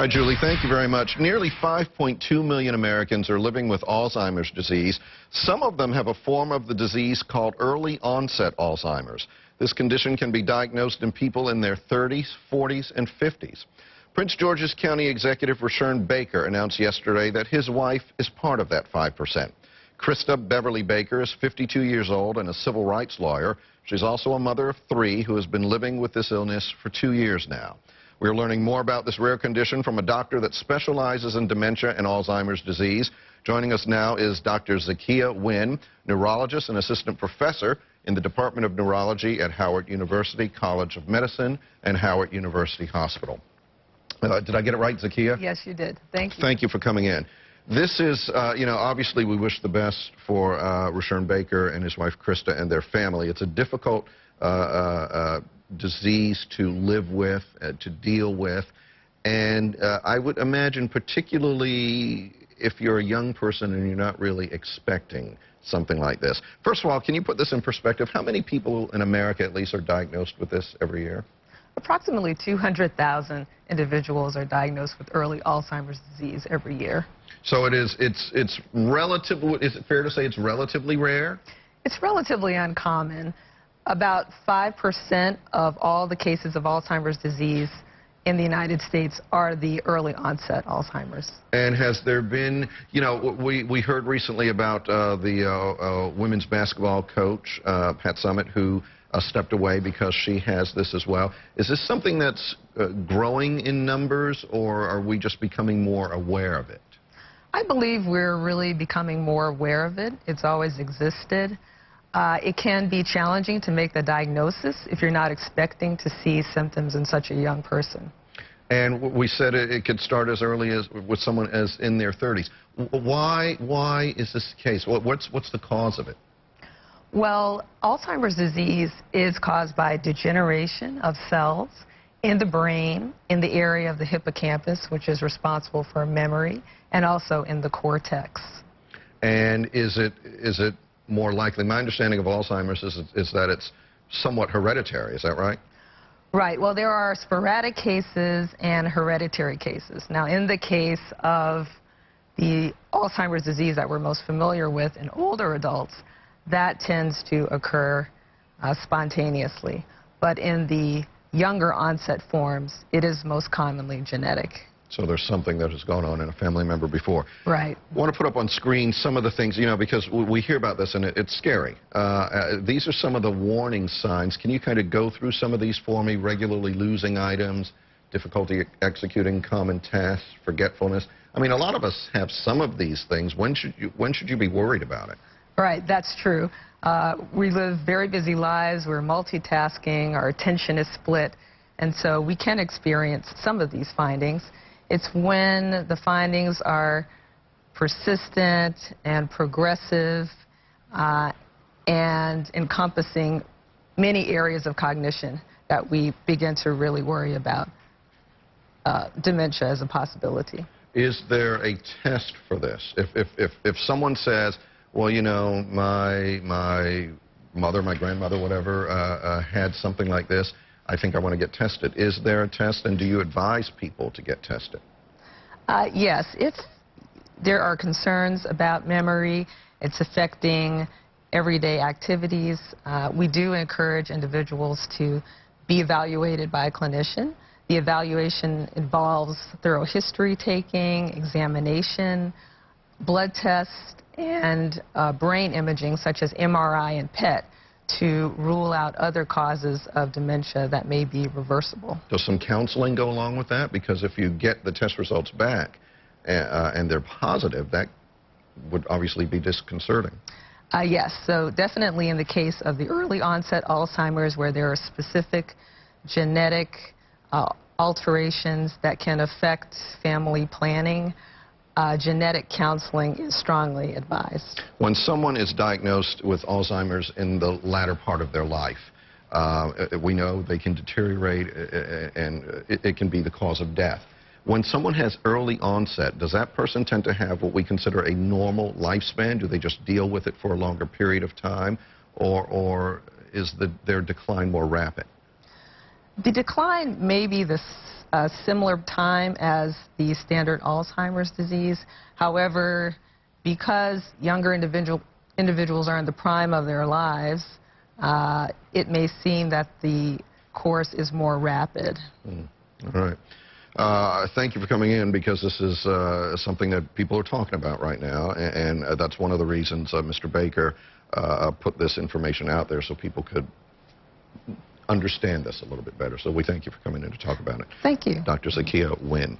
All right, Julie, thank you very much. Nearly 5.2 million Americans are living with Alzheimer's disease. Some of them have a form of the disease called early onset Alzheimer's. This condition can be diagnosed in people in their 30s, 40s, and 50s. Prince George's County Executive Wynn Baker announced yesterday that his wife is part of that 5%. Krista Beverly Baker is 52 years old and a civil rights lawyer. She's also a mother of 3 who has been living with this illness for 2 years now. We're learning more about this rare condition from a doctor that specializes in dementia and Alzheimer's disease. Joining us now is Dr. Zakiya Wynn, neurologist and assistant professor in the Department of Neurology at Howard University College of Medicine and Howard University Hospital. Did I get it right, Zakiya? Yes, you did. Thank you. Thank you for coming in. This is, obviously we wish the best for Wynn Baker and his wife Krista and their family. It's a difficult disease to live with, to deal with, and I would imagine particularly if you're a young person and you're not really expecting something like this. First of all, can you put this in perspective? How many people in America at least are diagnosed with this every year? Approximately 200,000 individuals are diagnosed with early Alzheimer's disease every year. So it's relative, is it fair to say it's relatively rare? It's relatively uncommon. About 5% of all the cases of Alzheimer's disease in the United States are the early onset Alzheimer's. And has there been, we heard recently about the women's basketball coach, Pat Summitt, who stepped away because she has this as well. Is this something that's growing in numbers, or are we just becoming more aware of it? I believe we're really becoming more aware of it. It's always existed. It can be challenging to make the diagnosis if you're not expecting to see symptoms in such a young person. And we said it could start as early as with someone as in their 30s. Why is this the case? What's the cause of it? Well, Alzheimer's disease is caused by degeneration of cells in the brain, in the area of the hippocampus, which is responsible for memory, and also in the cortex. And is it more likely? My understanding of Alzheimer's is that it's somewhat hereditary. Is that right? Right. Well, there are sporadic cases and hereditary cases. Now, in the case of the Alzheimer's disease that we're most familiar with in older adults, that tends to occur spontaneously. But in the younger onset forms, it is most commonly genetic. So there's something that has gone on in a family member before. Right. I want to put up on screen some of the things, because we hear about this and it's scary. These are some of the warning signs. Can you kind of go through some of these for me? Regularly losing items, difficulty executing common tasks, forgetfulness. I mean, a lot of us have some of these things. When should you be worried about it? Right, that's true. We live very busy lives. We're multitasking. Our attention is split. And so we can experience some of these findings. It's when the findings are persistent and progressive and encompassing many areas of cognition that we begin to really worry about dementia as a possibility. Is there a test for this? If someone says, well, my mother, my grandmother, whatever, had something like this, I think I want to get tested. Is there a test, and do you advise people to get tested? Yes. If there are concerns about memory, it's affecting everyday activities, we do encourage individuals to be evaluated by a clinician. The evaluation involves thorough history taking, examination, blood tests, and brain imaging such as MRI and PET to rule out other causes of dementia that may be reversible. Does some counseling go along with that? Because if you get the test results back and they're positive, that would obviously be disconcerting. Yes, so definitely in the case of the early onset Alzheimer's, where there are specific genetic alterations that can affect family planning, genetic counseling is strongly advised. When someone is diagnosed with Alzheimer's in the latter part of their life, we know they can deteriorate and it can be the cause of death. When someone has early onset, does that person tend to have what we consider a normal lifespan? Do they just deal with it for a longer period of time, or is their decline more rapid? The decline may be a similar time as the standard Alzheimer's disease. However, because younger individuals are in the prime of their lives, it may seem that the course is more rapid. All right. Thank you for coming in, because this is something that people are talking about right now, and that's one of the reasons Mr. Baker put this information out there so people could understand this a little bit better. So we thank you for coming in to talk about it. Thank you. Dr. Zakiya Wynn.